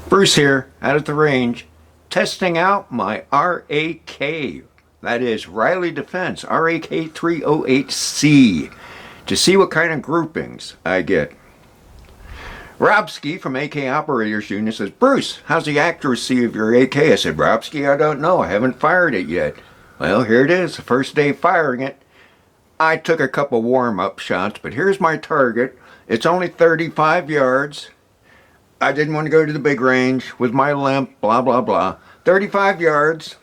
Bruce here, out at the range, testing out my RAK, that is Riley Defense, RAK 308C, to see what kind of groupings I get. Robski from AK Operators Unit says, Bruce, how's the accuracy of your AK? I said, Robski, I don't know. I haven't fired it yet. Well, here it is, the first day firing it. I took a couple warm-up shots, but here's my target. It's only 35 yards. I didn't want to go to the big range with my limp, blah, blah, blah. 35 yards.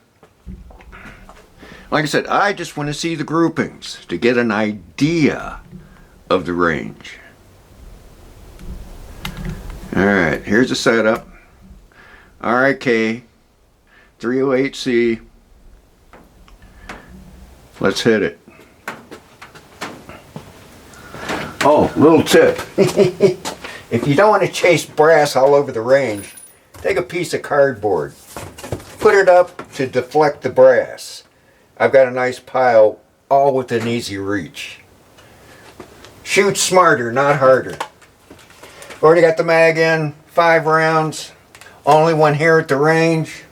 Like I said, I just want to see the groupings to get an idea of the range. Alright, here's the setup. RIK 308C. Let's hit it. Oh, little tip. If you don't want to chase brass all over the range, take a piece of cardboard. Put it up to deflect the brass. I've got a nice pile, all within easy reach. Shoot smarter, not harder. Already got the mag in, 5 rounds. Only one here at the range.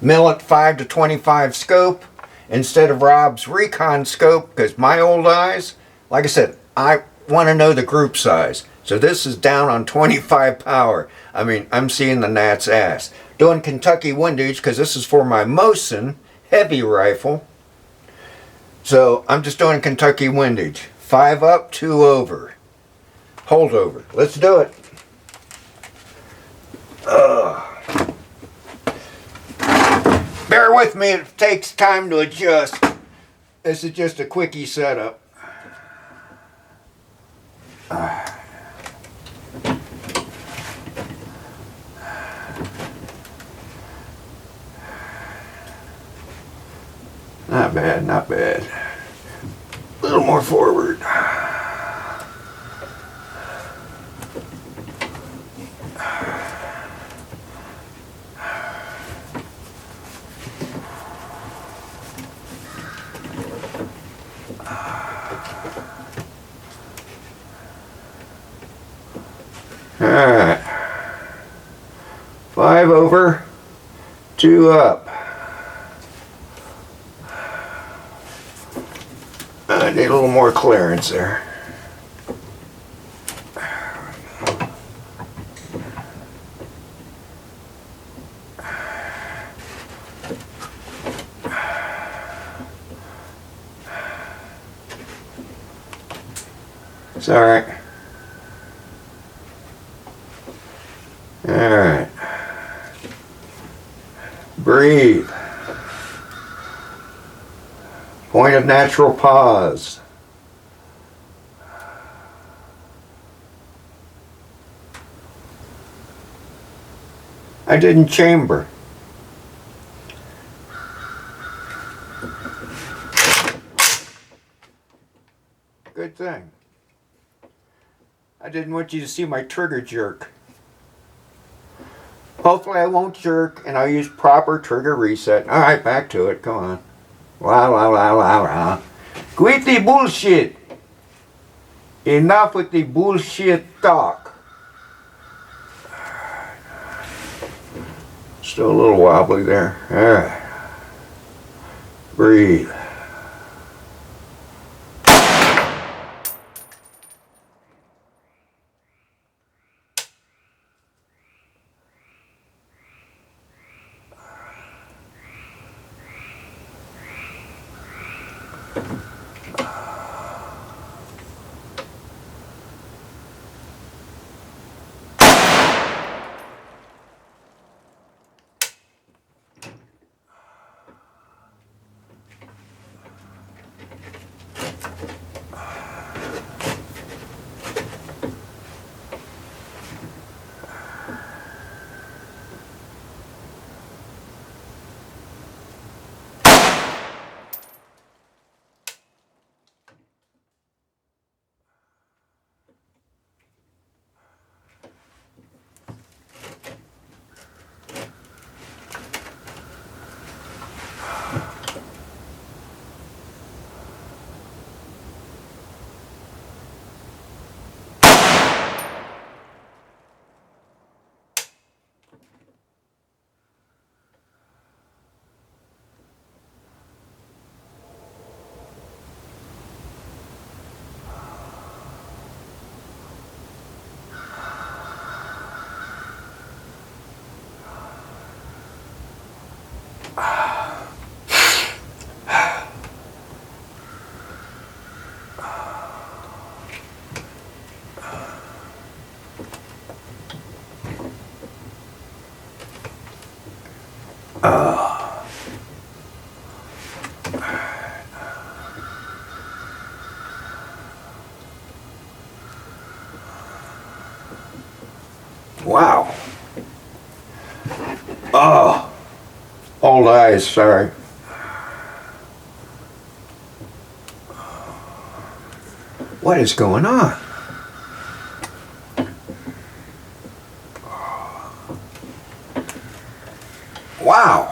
Millet 5 to 25 scope instead of Rob's Recon scope, because my old eyes, like I said, I want to know the group size. So this is down on 25 power. I mean, I'm seeing the gnat's ass. Doing Kentucky windage because this is for my Mosin heavy rifle. So I'm just doing Kentucky windage. 5 up, 2 over. Hold over. Let's do it. Bear with me, it takes time to adjust. This is just a quickie setup. Not bad, not bad. A little more forward. Alright. 5 over, 2 up. I need a little more clearance there. It's alright. Alright. Breathe. Point of natural pause. I didn't chamber. Good thing. I didn't want you to see my trigger jerk. Hopefully I won't jerk and I'll use proper trigger reset. Alright, back to it. Come on. La la la la la. Quit the bullshit. Enough with the bullshit talk. Still a little wobbly there. Alright. Breathe. Oh, old eyes, sorry. What is going on? Wow.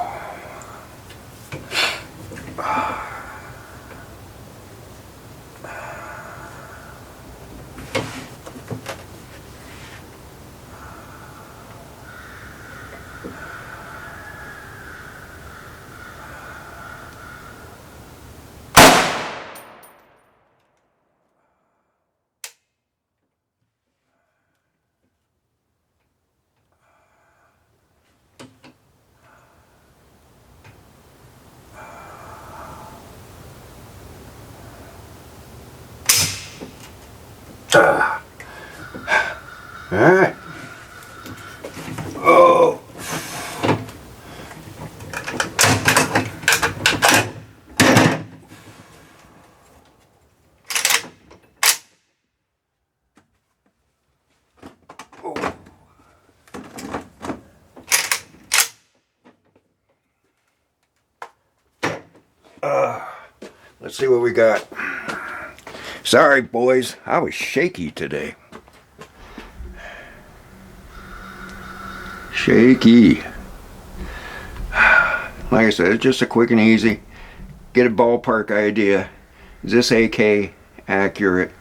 All right. Oh. Let's see what we got. Sorry, boys. I was shaky today. Shaky. Like I said, it's just a quick and easy. Get a ballpark idea. Is this AK accurate?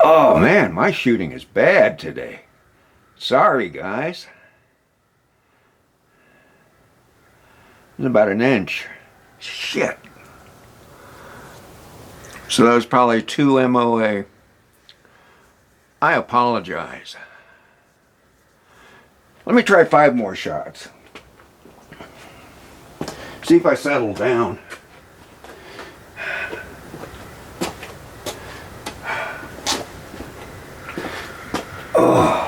Oh man, my shooting is bad today. Sorry, guys. It's about an inch. Shit. So that was probably 2 MOA. I apologize. Let me try 5 more shots. See if I settle down. Oh.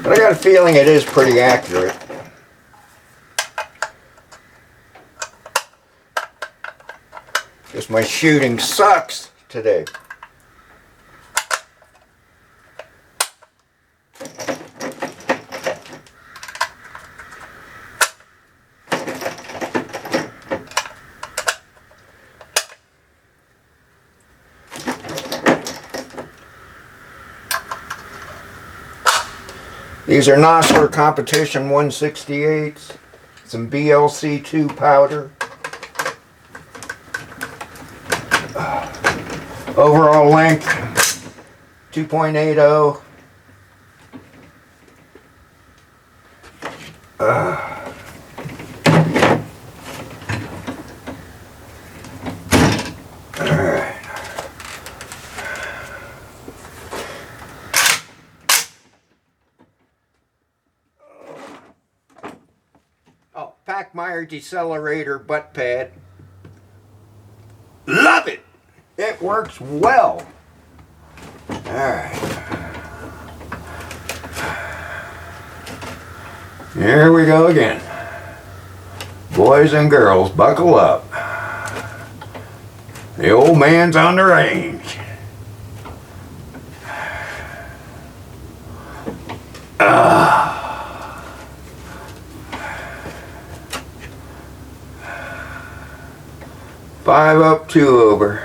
But I got a feeling it is pretty accurate. Just my shooting sucks today. These are Nosler Competition 168s, some BLC2 powder. Overall length 2.80. Oh, Packmeyer Decelerator butt pad. Love it! It works well. Alright. Here we go again. Boys and girls, buckle up. The old man's on the range. Five up, 2 over.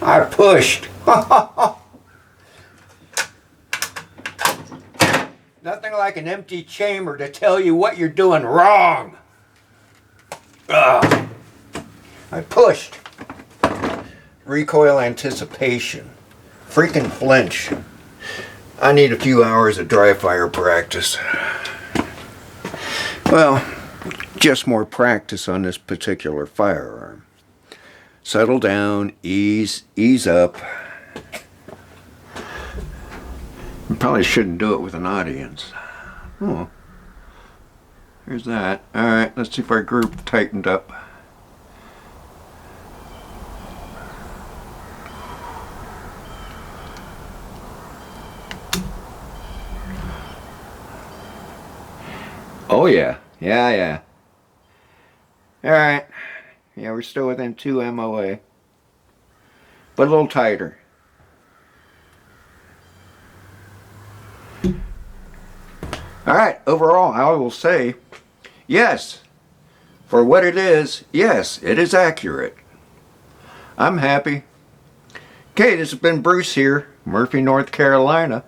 I pushed. Nothing like an empty chamber to tell you what you're doing wrong. Ugh. I pushed. Recoil anticipation. Freaking flinch. I need a few hours of dry fire practice. Well, just more practice on this particular firearm. Settle down, ease up. You probably shouldn't do it with an audience. Oh, here's that. All right, let's see if our group tightened up. Oh yeah, yeah. All right, yeah, we're still within 2 MOA, but a little tighter. All right, overall, I will say, yes, for what it is, yes, it is accurate. I'm happy. Okay, this has been Bruce here, Murphy, North Carolina.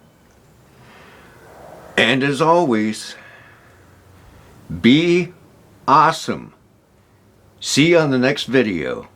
And as always, be awesome. See you on the next video.